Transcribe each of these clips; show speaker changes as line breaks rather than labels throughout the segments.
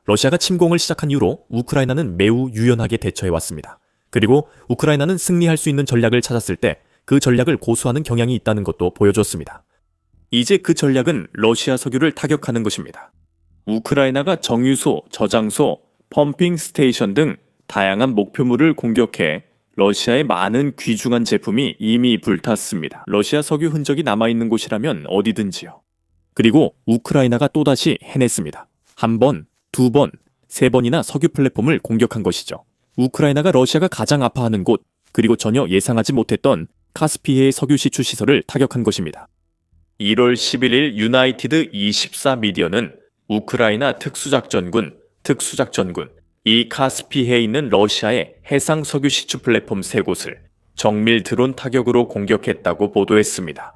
러시아가 침공을 시작한 이후로 우크라이나는 매우 유연하게 대처해왔습니다. 그리고 우크라이나는 승리할 수 있는 전략을 찾았을 때 그 전략을 고수하는 경향이 있다는 것도 보여줬습니다. 이제 그 전략은 러시아 석유를 타격하는 것입니다. 우크라이나가 정유소, 저장소, 펌핑 스테이션 등 다양한 목표물을 공격해 러시아의 많은 귀중한 제품이 이미 불탔습니다. 러시아 석유 흔적이 남아있는 곳이라면 어디든지요. 그리고 우크라이나가 또다시 해냈습니다. 한 번, 두 번, 세 번이나 석유 플랫폼을 공격한 것이죠. 우크라이나가 러시아가 가장 아파하는 곳, 그리고 전혀 예상하지 못했던 카스피해의 석유 시추 시설을 타격한 것입니다. 1월 11일 유나이티드 24 미디어는 우크라이나 특수작전군, 이 카스피해에 있는 러시아의 해상 석유 시추 플랫폼 3곳을 정밀 드론 타격으로 공격했다고 보도했습니다.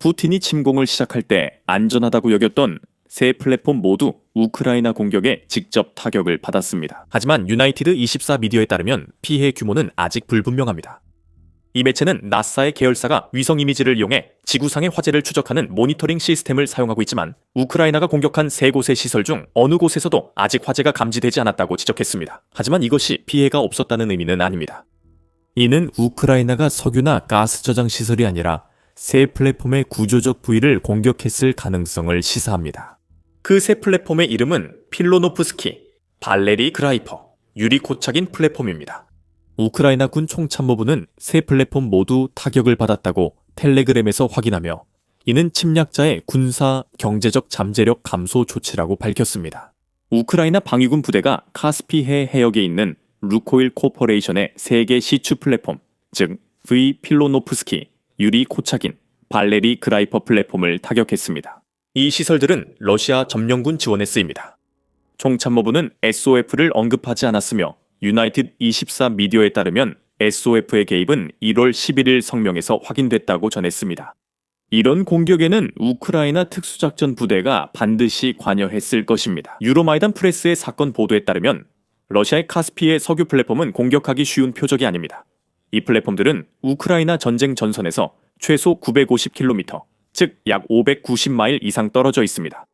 푸틴이 침공을 시작할 때 안전하다고 여겼던 세 플랫폼 모두 우크라이나 공격에 직접 타격을 받았습니다. 하지만 유나이티드 24 미디어에 따르면 피해 규모는 아직 불분명합니다. 이 매체는 나사의 계열사가 위성 이미지를 이용해 지구상의 화재를 추적하는 모니터링 시스템을 사용하고 있지만 우크라이나가 공격한 3곳의 시설 중 어느 곳에서도 아직 화재가 감지되지 않았다고 지적했습니다. 하지만 이것이 피해가 없었다는 의미는 아닙니다. 이는 우크라이나가 석유나 가스 저장 시설이 아니라 새 플랫폼의 구조적 부위를 공격했을 가능성을 시사합니다. 그 새 플랫폼의 이름은 필로노프스키, 발레리 그라이퍼, 유리 코착인 플랫폼입니다. 우크라이나 군 총참모부는 세 플랫폼 모두 타격을 받았다고 텔레그램에서 확인하며 이는 침략자의 군사, 경제적 잠재력 감소 조치라고 밝혔습니다. 우크라이나 방위군 부대가 카스피해 해역에 있는 루코일 코퍼레이션의 3개 시추 플랫폼, 즉 V 필로노프스키, 유리 코차긴, 발레리 그라이퍼 플랫폼을 타격했습니다. 이 시설들은 러시아 점령군 지원에 쓰입니다. 총참모부는 SOF를 언급하지 않았으며 유나이티드 24 미디어에 따르면 SOF의 개입은 1월 11일 성명에서 확인됐다고 전했습니다. 이런 공격에는 우크라이나 특수작전 부대가 반드시 관여했을 것입니다. 유로마이단 프레스의 사건 보도에 따르면 러시아의 카스피해 석유 플랫폼은 공격하기 쉬운 표적이 아닙니다. 이 플랫폼들은 우크라이나 전쟁 전선에서 최소 950km, 즉 약 590마일 이상 떨어져 있습니다.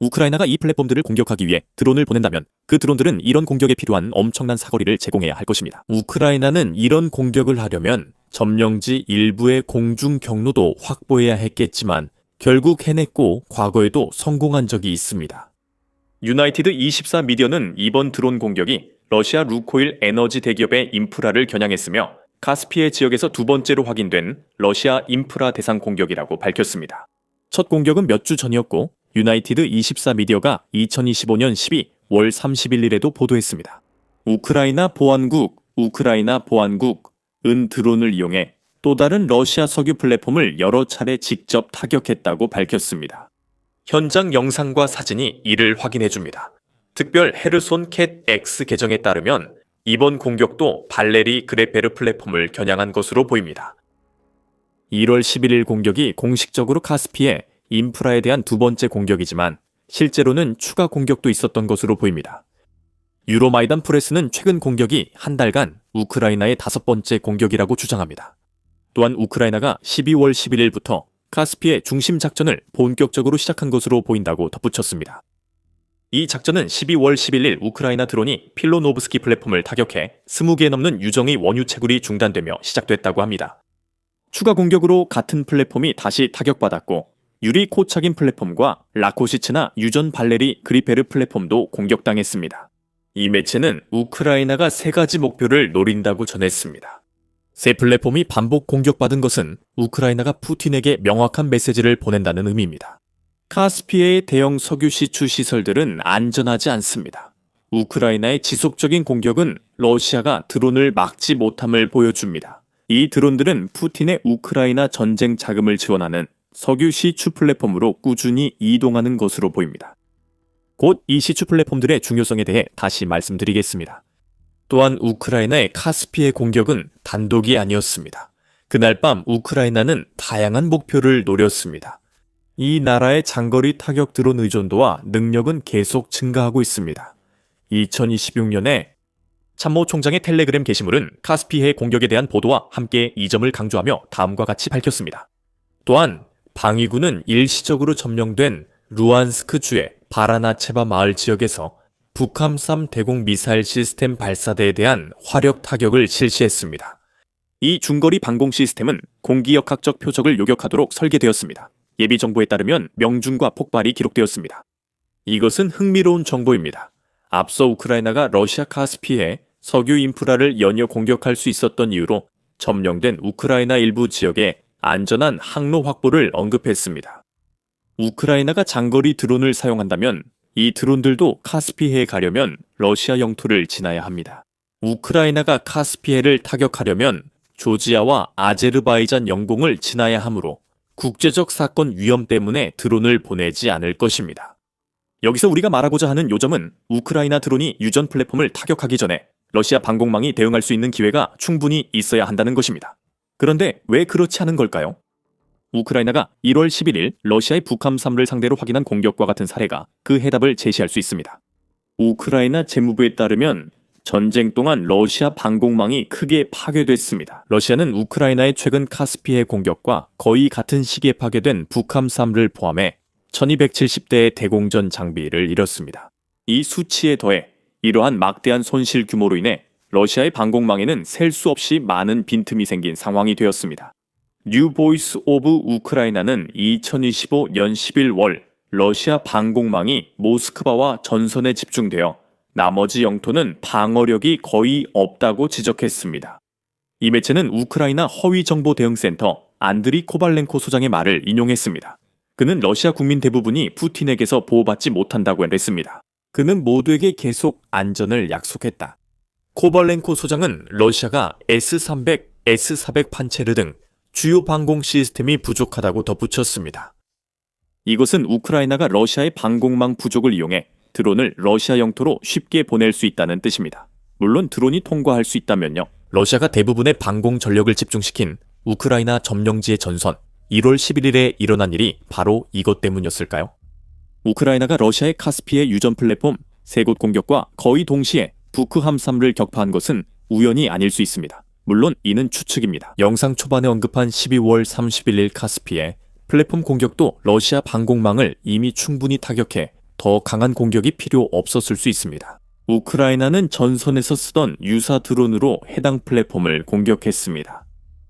우크라이나가 이 플랫폼들을 공격하기 위해 드론을 보낸다면 그 드론들은 이런 공격에 필요한 엄청난 사거리를 제공해야 할 것입니다. 우크라이나는 이런 공격을 하려면 점령지 일부의 공중 경로도 확보해야 했겠지만 결국 해냈고 과거에도 성공한 적이 있습니다. 유나이티드 24 미디어는 이번 드론 공격이 러시아 루코일 에너지 대기업의 인프라를 겨냥했으며 카스피해 지역에서 두 번째로 확인된 러시아 인프라 대상 공격이라고 밝혔습니다. 첫 공격은 몇 주 전이었고 유나이티드 24 미디어가 2025년 12월 31일에도 보도했습니다. 우크라이나 보안국은 드론을 이용해 또 다른 러시아 석유 플랫폼을 여러 차례 직접 타격했다고 밝혔습니다. 현장 영상과 사진이 이를 확인해줍니다. 특별 헤르손 캣 X 계정에 따르면 이번 공격도 발레리 그레페르 플랫폼을 겨냥한 것으로 보입니다. 1월 11일 공격이 공식적으로 카스피해 인프라에 대한 두 번째 공격이지만 실제로는 추가 공격도 있었던 것으로 보입니다. 유로마이단 프레스는 최근 공격이 한 달간 우크라이나의 5번째 공격이라고 주장합니다. 또한 우크라이나가 12월 11일부터 카스피해 중심 작전을 본격적으로 시작한 것으로 보인다고 덧붙였습니다. 이 작전은 12월 11일 우크라이나 드론이 필로노브스키 플랫폼을 타격해 20개 넘는 유정의 원유 채굴이 중단되며 시작됐다고 합니다. 추가 공격으로 같은 플랫폼이 다시 타격받았고 유리 코착인 플랫폼과 라코시츠나 유전 발레리 그리페르 플랫폼도 공격당했습니다. 이 매체는 우크라이나가 3가지 목표를 노린다고 전했습니다. 새 플랫폼이 반복 공격받은 것은 우크라이나가 푸틴에게 명확한 메시지를 보낸다는 의미입니다. 카스피해의 대형 석유 시추 시설들은 안전하지 않습니다. 우크라이나의 지속적인 공격은 러시아가 드론을 막지 못함을 보여줍니다. 이 드론들은 푸틴의 우크라이나 전쟁 자금을 지원하는 석유 시추 플랫폼으로 꾸준히 이동하는 것으로 보입니다. 곧 이 시추 플랫폼들의 중요성에 대해 다시 말씀드리겠습니다. 또한 우크라이나의 카스피해 공격은 단독이 아니었습니다. 그날 밤 우크라이나는 다양한 목표를 노렸습니다. 이 나라의 장거리 타격 드론 의존도와 능력은 계속 증가하고 있습니다. 2026년에 참모총장의 텔레그램 게시물은 카스피해 공격에 대한 보도와 함께 이 점을 강조하며 다음과 같이 밝혔습니다. 또한 방위군은 일시적으로 점령된 루안스크주의 바라나체바 마을 지역에서 북함3 대공 미사일 시스템 발사대에 대한 화력 타격을 실시했습니다. 이 중거리 방공 시스템은 공기역학적 표적을 요격하도록 설계되었습니다. 예비 정보에 따르면 명중과 폭발이 기록되었습니다. 이것은 흥미로운 정보입니다. 앞서 우크라이나가 러시아 카스피해 석유 인프라를 연이어 공격할 수 있었던 이유로 점령된 우크라이나 일부 지역에 안전한 항로 확보를 언급했습니다. 우크라이나가 장거리 드론을 사용한다면 이 드론들도 카스피해에 가려면 러시아 영토를 지나야 합니다. 우크라이나가 카스피해를 타격하려면 조지아와 아제르바이잔 영공을 지나야 하므로 국제적 사건 위험 때문에 드론을 보내지 않을 것입니다. 여기서 우리가 말하고자 하는 요점은 우크라이나 드론이 유전 플랫폼을 타격하기 전에 러시아 방공망이 대응할 수 있는 기회가 충분히 있어야 한다는 것입니다. 그런데 왜 그렇지 않은 걸까요? 우크라이나가 1월 11일 러시아의 북함3를 상대로 확인한 공격과 같은 사례가 그 해답을 제시할 수 있습니다. 우크라이나 재무부에 따르면 전쟁 동안 러시아 방공망이 크게 파괴됐습니다. 러시아는 우크라이나의 최근 카스피해 공격과 거의 같은 시기에 파괴된 북함3를 포함해 1270대의 대공전 장비를 잃었습니다. 이 수치에 더해 이러한 막대한 손실 규모로 인해 러시아의 방공망에는 셀 수 없이 많은 빈틈이 생긴 상황이 되었습니다. 뉴 보이스 오브 우크라이나는 2025년 11월 러시아 방공망이 모스크바와 전선에 집중되어 나머지 영토는 방어력이 거의 없다고 지적했습니다. 이 매체는 우크라이나 허위정보대응센터 안드리 코발렌코 소장의 말을 인용했습니다. 그는 러시아 국민 대부분이 푸틴에게서 보호받지 못한다고 했습니다. 그는 모두에게 계속 안전을 약속했다. 코발렌코 소장은 러시아가 S-300, S-400 판체르 등 주요 방공 시스템이 부족하다고 덧붙였습니다. 이것은 우크라이나가 러시아의 방공망 부족을 이용해 드론을 러시아 영토로 쉽게 보낼 수 있다는 뜻입니다. 물론 드론이 통과할 수 있다면요. 러시아가 대부분의 방공 전력을 집중시킨 우크라이나 점령지의 전선 1월 11일에 일어난 일이 바로 이것 때문이었을까요? 우크라이나가 러시아의 카스피해 유전 플랫폼 3곳 공격과 거의 동시에 북함3를 격파한 것은 우연이 아닐 수 있습니다. 물론 이는 추측입니다. 영상 초반에 언급한 12월 31일 카스피해 플랫폼 공격도 러시아 방공망을 이미 충분히 타격해 더 강한 공격이 필요 없었을 수 있습니다. 우크라이나는 전선에서 쓰던 유사 드론으로 해당 플랫폼을 공격했습니다.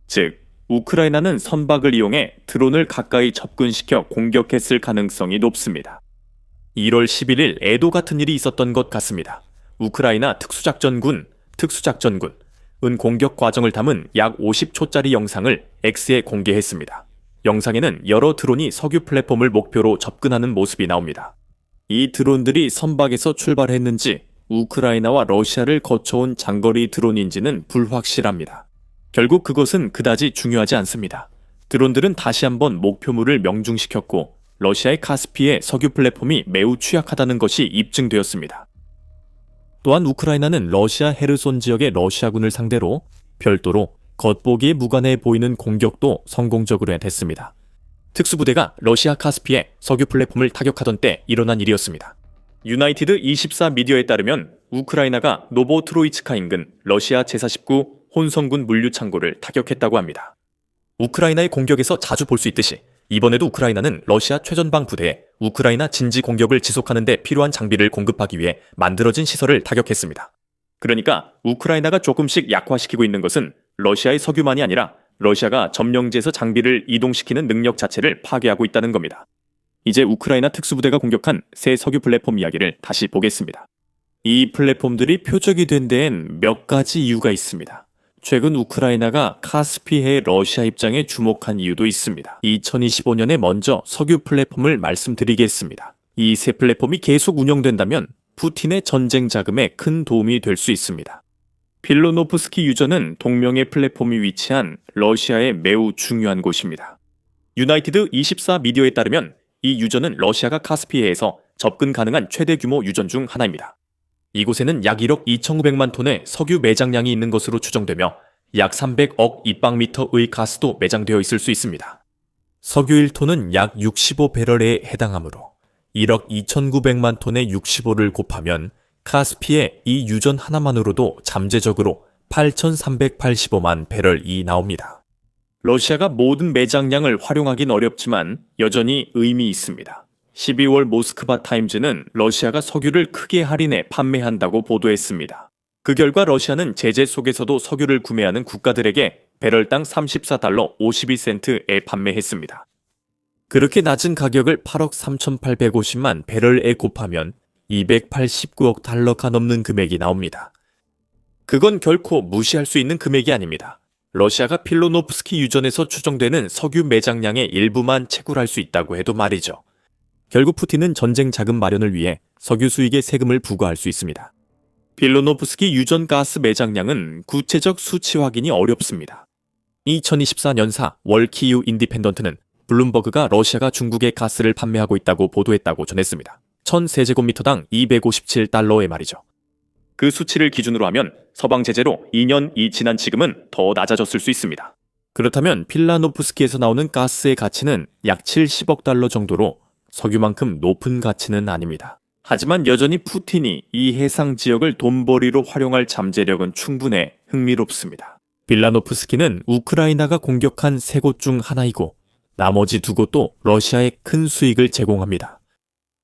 즉, 우크라이나는 선박을 이용해 드론을 가까이 접근시켜 공격했을 가능성이 높습니다. 1월 11일 애도 같은 일이 있었던 것 같습니다. 우크라이나 특수작전군은 공격 과정을 담은 약 50초짜리 영상을 X에 공개했습니다. 영상에는 여러 드론이 석유 플랫폼을 목표로 접근하는 모습이 나옵니다. 이 드론들이 선박에서 출발했는지 우크라이나와 러시아를 거쳐온 장거리 드론인지는 불확실합니다. 결국 그것은 그다지 중요하지 않습니다. 드론들은 다시 한번 목표물을 명중시켰고 러시아의 카스피해 석유 플랫폼이 매우 취약하다는 것이 입증되었습니다. 또한 우크라이나는 러시아 헤르손 지역의 러시아군을 상대로 별도로 겉보기에 무관해 보이는 공격도 성공적으로 해냈습니다. 특수부대가 러시아 카스피해 석유 플랫폼을 타격하던 때 일어난 일이었습니다. 유나이티드 24 미디어에 따르면 우크라이나가 노보트로이츠카 인근 러시아 제49 혼성군 물류 창고를 타격했다고 합니다. 우크라이나의 공격에서 자주 볼 수 있듯이 이번에도 우크라이나는 러시아 최전방 부대에 우크라이나 진지 공격을 지속하는 데 필요한 장비를 공급하기 위해 만들어진 시설을 타격했습니다. 그러니까 우크라이나가 조금씩 약화시키고 있는 것은 러시아의 석유만이 아니라 러시아가 점령지에서 장비를 이동시키는 능력 자체를 파괴하고 있다는 겁니다. 이제 우크라이나 특수부대가 공격한 새 석유 플랫폼 이야기를 다시 보겠습니다. 이 플랫폼들이 표적이 된 데엔 몇 가지 이유가 있습니다. 최근 우크라이나가 카스피해 러시아 입장에 주목한 이유도 있습니다. 2025년에 먼저 석유 플랫폼을 말씀드리겠습니다. 이 새 플랫폼이 계속 운영된다면 푸틴의 전쟁 자금에 큰 도움이 될 수 있습니다. 필로노프스키 유전은 동명의 플랫폼이 위치한 러시아의 매우 중요한 곳입니다. 유나이티드 24 미디어에 따르면 이 유전은 러시아가 카스피해에서 접근 가능한 최대 규모 유전 중 하나입니다. 이곳에는 약 1억 2,900만 톤의 석유 매장량이 있는 것으로 추정되며 약 300억 입방미터의 가스도 매장되어 있을 수 있습니다. 석유 1톤은 약 65배럴에 해당하므로 1억 2,900만 톤의 65를 곱하면 카스피해 이 유전 하나만으로도 잠재적으로 8,385만 배럴이 나옵니다. 러시아가 모든 매장량을 활용하긴 어렵지만 여전히 의미 있습니다. 12월 모스크바 타임즈는 러시아가 석유를 크게 할인해 판매한다고 보도했습니다. 그 결과 러시아는 제재 속에서도 석유를 구매하는 국가들에게 배럴당 34달러 52센트에 판매했습니다. 그렇게 낮은 가격을 8억 3,850만 배럴에 곱하면 289억 달러가 넘는 금액이 나옵니다. 그건 결코 무시할 수 있는 금액이 아닙니다. 러시아가 필로노프스키 유전에서 추정되는 석유 매장량의 일부만 채굴할 수 있다고 해도 말이죠. 결국 푸틴은 전쟁 자금 마련을 위해 석유 수익에 세금을 부과할 수 있습니다. 필로노프스키 유전 가스 매장량은 구체적 수치 확인이 어렵습니다. 2024년사 월키유 인디펜던트는 블룸버그가 러시아가 중국에 가스를 판매하고 있다고 보도했다고 전했습니다. 1000세제곱미터당 257달러의 말이죠. 그 수치를 기준으로 하면 서방 제재로 2년이 지난 지금은 더 낮아졌을 수 있습니다. 그렇다면 필라노프스키에서 나오는 가스의 가치는 약 70억 달러 정도로 석유만큼 높은 가치는 아닙니다. 하지만 여전히 푸틴이 이 해상 지역을 돈벌이로 활용할 잠재력은 충분해 흥미롭습니다. 필라노프스키는 우크라이나가 공격한 세 곳 중 하나이고 나머지 두 곳도 러시아에 큰 수익을 제공합니다.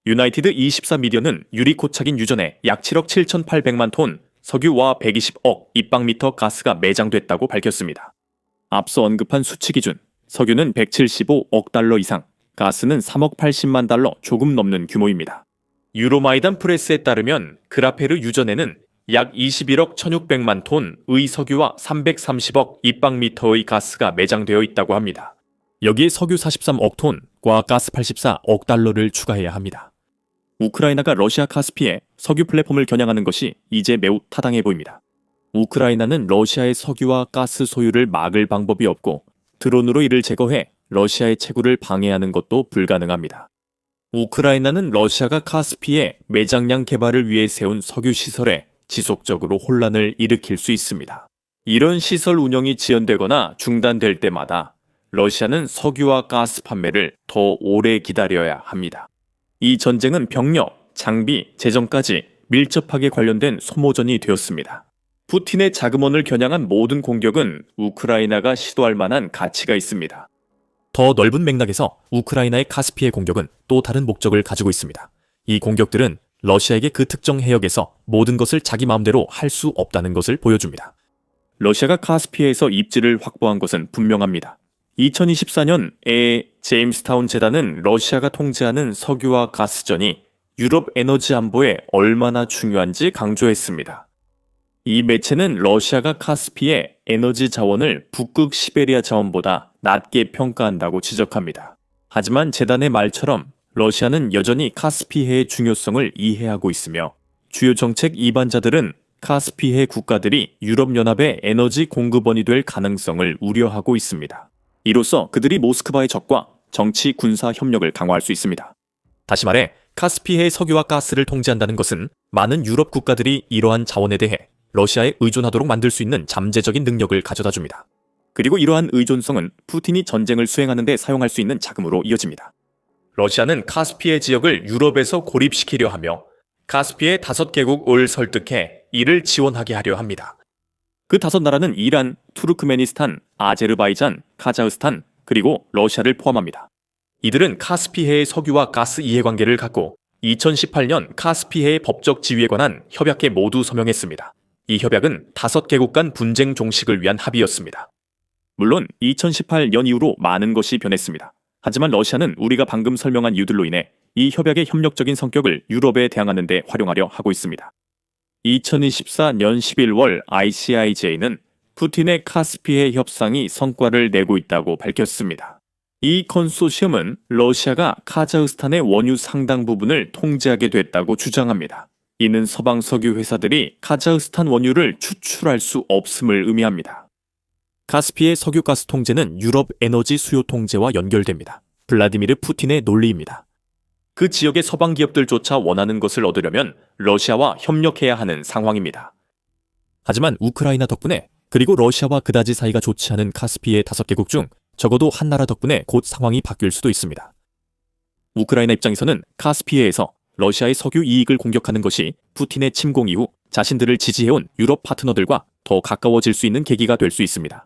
유나이티드 24미디어는 유리코착인 유전에 약 7억 7,800만 톤 석유와 120억 입방미터 가스가 매장됐다고 밝혔습니다. 앞서 언급한 수치 기준, 석유는 175억 달러 이상, 가스는 3억 80만 달러 조금 넘는 규모입니다. 유로마이단 프레스에 따르면 그라페르 유전에는 약 21억 1,600만 톤의 석유와 330억 입방미터의 가스가 매장되어 있다고 합니다. 여기에 석유 43억 톤과 가스 84억 달러를 추가해야 합니다. 우크라이나가 러시아 카스피에 석유 플랫폼을 겨냥하는 것이 이제 매우 타당해 보입니다. 우크라이나는 러시아의 석유와 가스 소유를 막을 방법이 없고 드론으로 이를 제거해 러시아의 채굴을 방해하는 것도 불가능합니다. 우크라이나는 러시아가 카스피에 매장량 개발을 위해 세운 석유 시설에 지속적으로 혼란을 일으킬 수 있습니다. 이런 시설 운영이 지연되거나 중단될 때마다 러시아는 석유와 가스 판매를 더 오래 기다려야 합니다. 이 전쟁은 병력, 장비, 재정까지 밀접하게 관련된 소모전이 되었습니다. 푸틴의 자금원을 겨냥한 모든 공격은 우크라이나가 시도할 만한 가치가 있습니다. 더 넓은 맥락에서 우크라이나의 카스피해 공격은 또 다른 목적을 가지고 있습니다. 이 공격들은 러시아에게 그 특정 해역에서 모든 것을 자기 마음대로 할 수 없다는 것을 보여줍니다. 러시아가 카스피해에서 입지를 확보한 것은 분명합니다. 2024년에 제임스타운 재단은 러시아가 통제하는 석유와 가스전이 유럽 에너지 안보에 얼마나 중요한지 강조했습니다. 이 매체는 러시아가 카스피의 에너지 자원을 북극 시베리아 자원보다 낮게 평가한다고 지적합니다. 하지만 재단의 말처럼 러시아는 여전히 카스피해의 중요성을 이해하고 있으며 주요 정책 이반자들은 카스피해 국가들이 유럽연합의 에너지 공급원이 될 가능성을 우려하고 있습니다. 이로써 그들이 모스크바의 적과 정치, 군사 협력을 강화할 수 있습니다. 다시 말해 카스피해의 석유와 가스를 통제한다는 것은 많은 유럽 국가들이 이러한 자원에 대해 러시아에 의존하도록 만들 수 있는 잠재적인 능력을 가져다 줍니다. 그리고 이러한 의존성은 푸틴이 전쟁을 수행하는 데 사용할 수 있는 자금으로 이어집니다. 러시아는 카스피해 지역을 유럽에서 고립시키려 하며 카스피해 5개국을 설득해 이를 지원하게 하려 합니다. 그 5나라는 이란, 투르크메니스탄, 아제르바이잔, 카자흐스탄, 그리고 러시아를 포함합니다. 이들은 카스피해의 석유와 가스 이해관계를 갖고 2018년 카스피해의 법적 지위에 관한 협약에 모두 서명했습니다. 이 협약은 5개국 간 분쟁 종식을 위한 합의였습니다. 물론 2018년 이후로 많은 것이 변했습니다. 하지만 러시아는 우리가 방금 설명한 이유들로 인해 이 협약의 협력적인 성격을 유럽에 대항하는 데 활용하려 하고 있습니다. 2024년 11월 ICIJ는 푸틴의 카스피해 협상이 성과를 내고 있다고 밝혔습니다. 이 컨소시엄은 러시아가 카자흐스탄의 원유 상당 부분을 통제하게 됐다고 주장합니다. 이는 서방 석유 회사들이 카자흐스탄 원유를 추출할 수 없음을 의미합니다. 카스피해 석유가스 통제는 유럽 에너지 수요 통제와 연결됩니다. 블라디미르 푸틴의 논리입니다. 그 지역의 서방 기업들조차 원하는 것을 얻으려면 러시아와 협력해야 하는 상황입니다. 하지만 우크라이나 덕분에 그리고 러시아와 그다지 사이가 좋지 않은 카스피해 5개국 중 적어도 한 나라 덕분에 곧 상황이 바뀔 수도 있습니다. 우크라이나 입장에서는 카스피해에서 러시아의 석유 이익을 공격하는 것이 푸틴의 침공 이후 자신들을 지지해온 유럽 파트너들과 더 가까워질 수 있는 계기가 될 수 있습니다.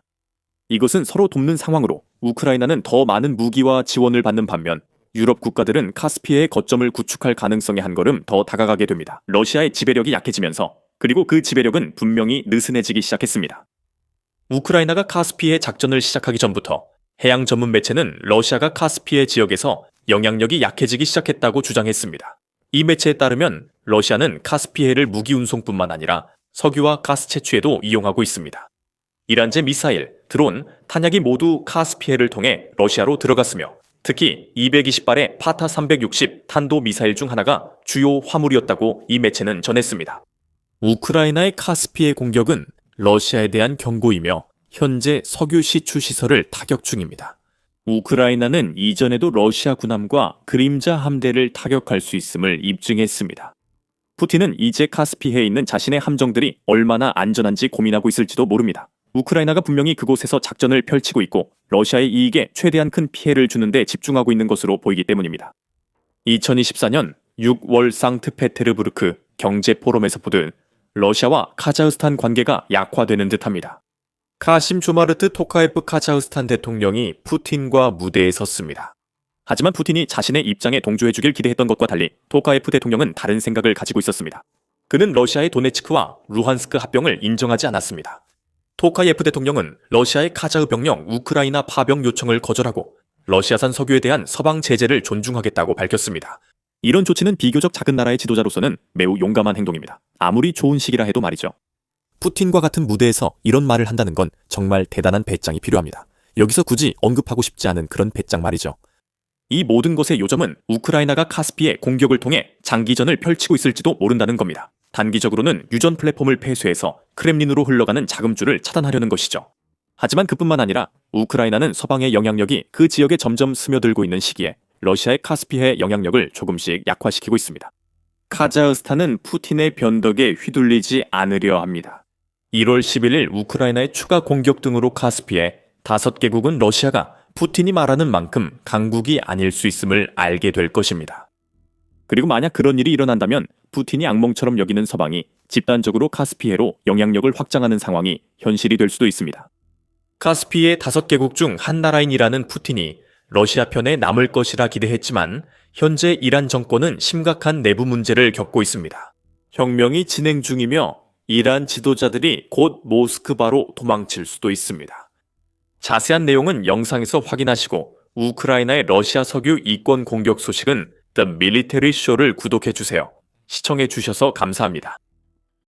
이것은 서로 돕는 상황으로 우크라이나는 더 많은 무기와 지원을 받는 반면 유럽 국가들은 카스피해의 거점을 구축할 가능성에 한 걸음 더 다가가게 됩니다. 러시아의 지배력이 약해지면서 그리고 그 지배력은 분명히 느슨해지기 시작했습니다. 우크라이나가 카스피해 작전을 시작하기 전부터 해양 전문 매체는 러시아가 카스피해 지역에서 영향력이 약해지기 시작했다고 주장했습니다. 이 매체에 따르면 러시아는 카스피해를 무기 운송뿐만 아니라 석유와 가스 채취에도 이용하고 있습니다. 이란제 미사일, 드론, 탄약이 모두 카스피해를 통해 러시아로 들어갔으며 특히 220발의 파타 360 탄도 미사일 중 하나가 주요 화물이었다고 이 매체는 전했습니다. 우크라이나의 카스피해 공격은 러시아에 대한 경고이며 현재 석유 시추 시설을 타격 중입니다. 우크라이나는 이전에도 러시아 군함과 그림자 함대를 타격할 수 있음을 입증했습니다. 푸틴은 이제 카스피해에 있는 자신의 함정들이 얼마나 안전한지 고민하고 있을지도 모릅니다. 우크라이나가 분명히 그곳에서 작전을 펼치고 있고 러시아의 이익에 최대한 큰 피해를 주는 데 집중하고 있는 것으로 보이기 때문입니다. 2024년 6월 상트페테르부르크 경제포럼에서 보듯 러시아와 카자흐스탄 관계가 약화되는 듯합니다. 카심 조마르트 토카예프 카자흐스탄 대통령이 푸틴과 무대에 섰습니다. 하지만 푸틴이 자신의 입장에 동조해주길 기대했던 것과 달리 토카예프 대통령은 다른 생각을 가지고 있었습니다. 그는 러시아의 도네츠크와 루한스크 합병을 인정하지 않았습니다. 토카예프 대통령은 러시아의 카자흐 병력 우크라이나 파병 요청을 거절하고 러시아산 석유에 대한 서방 제재를 존중하겠다고 밝혔습니다. 이런 조치는 비교적 작은 나라의 지도자로서는 매우 용감한 행동입니다. 아무리 좋은 시기라 해도 말이죠. 푸틴과 같은 무대에서 이런 말을 한다는 건 정말 대단한 배짱이 필요합니다. 여기서 굳이 언급하고 싶지 않은 그런 배짱 말이죠. 이 모든 것의 요점은 우크라이나가 카스피해 공격을 통해 장기전을 펼치고 있을지도 모른다는 겁니다. 단기적으로는 유전 플랫폼을 폐쇄해서 크렘린으로 흘러가는 자금줄을 차단하려는 것이죠. 하지만 그뿐만 아니라 우크라이나는 서방의 영향력이 그 지역에 점점 스며들고 있는 시기에 러시아의 카스피해 영향력을 조금씩 약화시키고 있습니다. 카자흐스탄은 푸틴의 변덕에 휘둘리지 않으려 합니다. 1월 11일 우크라이나의 추가 공격 등으로 카스피해 5개국은 러시아가 푸틴이 말하는 만큼 강국이 아닐 수 있음을 알게 될 것입니다. 그리고 만약 그런 일이 일어난다면 푸틴이 악몽처럼 여기는 서방이 집단적으로 카스피해로 영향력을 확장하는 상황이 현실이 될 수도 있습니다. 카스피해 5개국 중 한 나라인 이란은 푸틴이 러시아 편에 남을 것이라 기대했지만 현재 이란 정권은 심각한 내부 문제를 겪고 있습니다. 혁명이 진행 중이며 이란 지도자들이 곧 모스크바로 도망칠 수도 있습니다. 자세한 내용은 영상에서 확인하시고 우크라이나의 러시아 석유 이권 공격 소식은 The Military Show를 구독해주세요. 시청해주셔서 감사합니다.